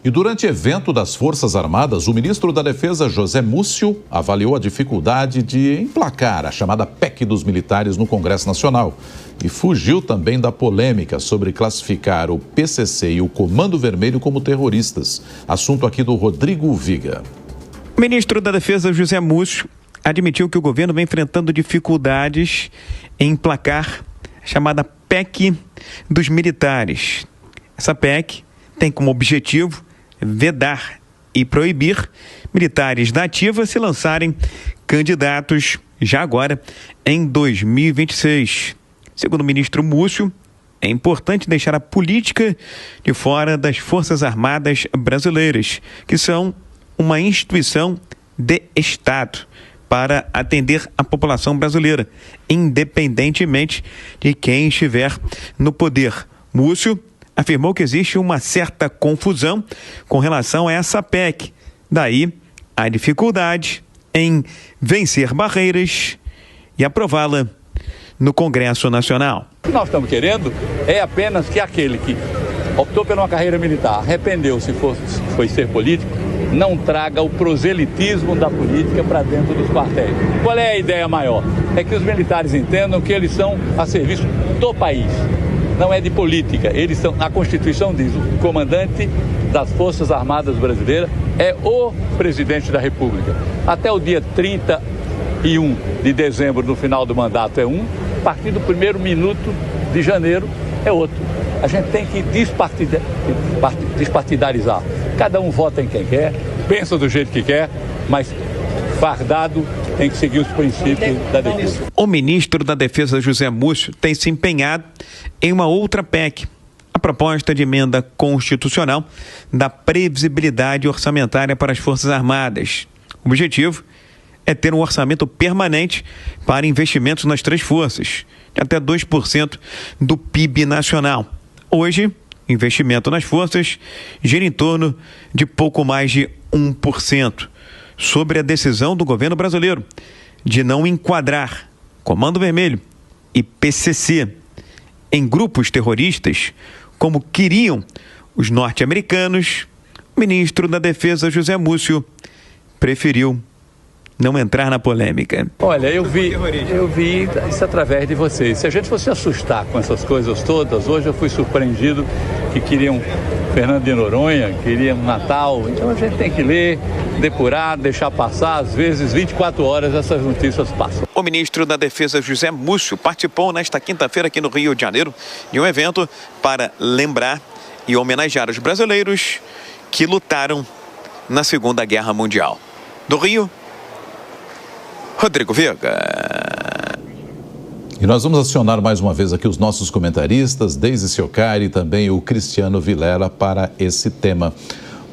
E durante evento das Forças Armadas, o ministro da Defesa, José Múcio, avaliou a dificuldade de emplacar a chamada PEC dos militares no Congresso Nacional e fugiu também da polêmica sobre classificar o PCC e o Comando Vermelho como terroristas. Assunto aqui do Rodrigo Viga. O ministro da Defesa, José Múcio, admitiu que o governo vem enfrentando dificuldades em emplacar a chamada PEC dos militares. Essa PEC tem como objetivo vedar e proibir militares da ativa se lançarem candidatos já agora em 2026. Segundo o ministro Múcio, é importante deixar a política de fora das Forças Armadas brasileiras, que são uma instituição de Estado para atender a população brasileira, independentemente de quem estiver no poder. Múcio afirmou que existe uma certa confusão com relação a essa PEC. Daí, a dificuldade em vencer barreiras e aprová-la no Congresso Nacional. O que nós estamos querendo é apenas que aquele que optou por uma carreira militar, arrependeu-se foi ser político, não traga o proselitismo da política para dentro dos quartéis. Qual é a ideia maior? É que os militares entendam que eles são a serviço do país. Não é de política, eles são, a Constituição diz, o comandante das Forças Armadas Brasileiras é o presidente da República. Até o dia 31 de dezembro, no final do mandato, é um, a partir do primeiro minuto de janeiro é outro. A gente tem que despartidarizar. Cada um vota em quem quer, pensa do jeito que quer, mas fardado tem que seguir os princípios da defesa. O ministro da Defesa, José Múcio, tem se empenhado em uma outra PEC, a proposta de emenda constitucional da previsibilidade orçamentária para as Forças Armadas. O objetivo é ter um orçamento permanente para investimentos nas três forças, de até 2% do PIB nacional. Hoje, o investimento nas forças gira em torno de pouco mais de 1%. Sobre a decisão do governo brasileiro de não enquadrar Comando Vermelho e PCC em grupos terroristas, como queriam os norte-americanos, o ministro da Defesa, José Múcio, preferiu não entrar na polêmica. Olha, eu vi isso através de vocês. Se a gente fosse assustar com essas coisas todas, hoje eu fui surpreendido que queriam Fernando de Noronha, queriam Natal. Então a gente tem que ler, depurar, deixar passar. Às vezes, 24 horas essas notícias passam. O ministro da Defesa, José Múcio, participou nesta quinta-feira aqui no Rio de Janeiro de um evento para lembrar e homenagear os brasileiros que lutaram na Segunda Guerra Mundial. Do Rio, Rodrigo Viga. E nós vamos acionar mais uma vez aqui os nossos comentaristas, Deise Ciocari e também o Cristiano Vilela, para esse tema.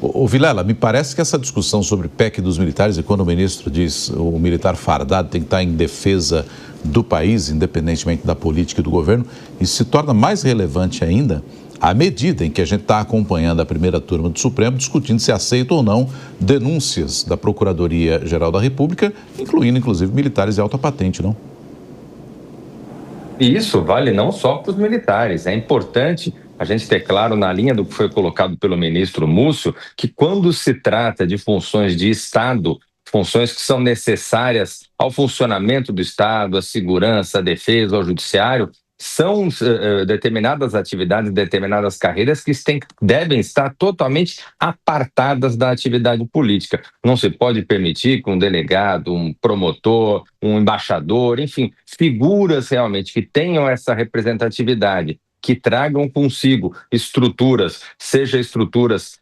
O Vilela, me parece que essa discussão sobre PEC dos militares, e quando o ministro diz o militar fardado tem que estar em defesa do país, independentemente da política e do governo, isso se torna mais relevante ainda à medida em que a gente está acompanhando a primeira turma do Supremo, discutindo se aceita ou não denúncias da Procuradoria-Geral da República, incluindo, inclusive, militares de alta patente, não? E isso vale não só para os militares. É importante a gente ter claro, na linha do que foi colocado pelo ministro Múcio, que quando se trata de funções de Estado, funções que são necessárias ao funcionamento do Estado, à segurança, à defesa, ao judiciário, são determinadas atividades, determinadas carreiras que devem estar totalmente apartadas da atividade política. Não se pode permitir que um delegado, um promotor, um embaixador, enfim, figuras realmente que tenham essa representatividade, que tragam consigo estruturas, seja estruturas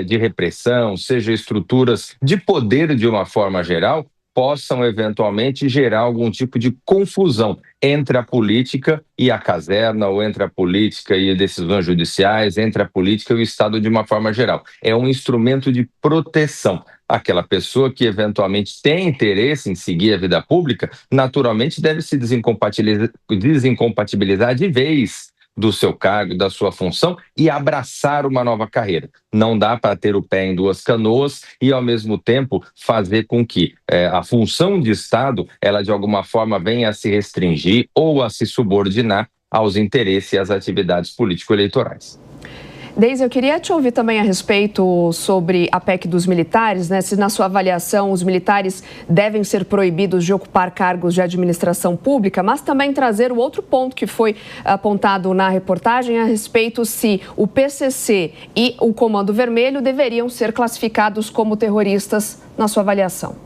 de repressão, seja estruturas de poder de uma forma geral, possam eventualmente gerar algum tipo de confusão entre a política e a caserna, ou entre a política e decisões judiciais, entre a política e o Estado de uma forma geral. É um instrumento de proteção. Aquela pessoa que eventualmente tem interesse em seguir a vida pública, naturalmente deve se desincompatibilizar de vez do seu cargo, da sua função, e abraçar uma nova carreira. Não dá para ter o pé em duas canoas e, ao mesmo tempo, fazer com que a função de Estado, ela de alguma forma venha a se restringir ou a se subordinar aos interesses e às atividades político-eleitorais. Deise, eu queria te ouvir também a respeito sobre a PEC dos militares, né? Se na sua avaliação os militares devem ser proibidos de ocupar cargos de administração pública, mas também trazer o outro ponto que foi apontado na reportagem a respeito se o PCC e o Comando Vermelho deveriam ser classificados como terroristas na sua avaliação.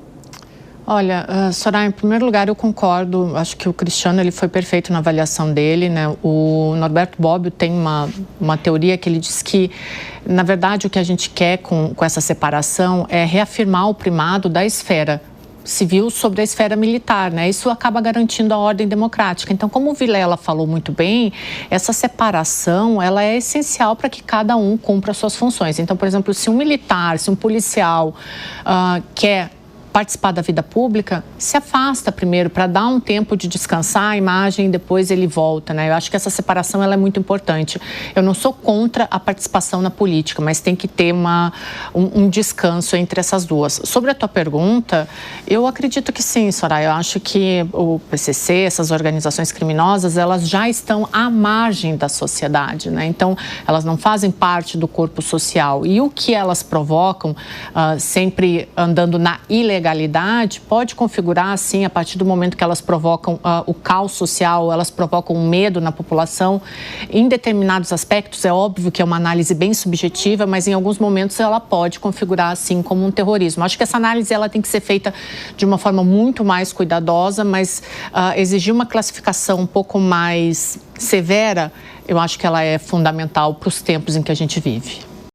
Olha, Soraya, em primeiro lugar eu concordo, acho que o Cristiano ele foi perfeito na avaliação dele, né? O Norberto Bobbio tem uma teoria que ele diz que, na verdade, o que a gente quer com essa separação é reafirmar o primado da esfera civil sobre a esfera militar, né? Isso acaba garantindo a ordem democrática. Então, como o Vilela falou muito bem, essa separação, ela é essencial para que cada um cumpra as suas funções. Então, por exemplo, se um militar, se um policial quer participar da vida pública, se afasta primeiro para dar um tempo de descansar a imagem e depois ele volta, né? Eu acho que essa separação ela é muito importante. Eu não sou contra a participação na política, mas tem que ter um descanso entre essas duas. Sobre a tua pergunta, eu acredito que sim, Soraya. Eu acho que o PCC, essas organizações criminosas, elas já estão à margem da sociedade, né? Então, elas não fazem parte do corpo social. E o que elas provocam, sempre andando na ilegalidade, pode configurar, assim, a partir do momento que elas provocam o caos social, elas provocam um medo na população. Em determinados aspectos, é óbvio que é uma análise bem subjetiva, mas em alguns momentos ela pode configurar, assim, como um terrorismo. Acho que essa análise ela tem que ser feita de uma forma muito mais cuidadosa, mas exigir uma classificação um pouco mais severa, eu acho que ela é fundamental para os tempos em que a gente vive.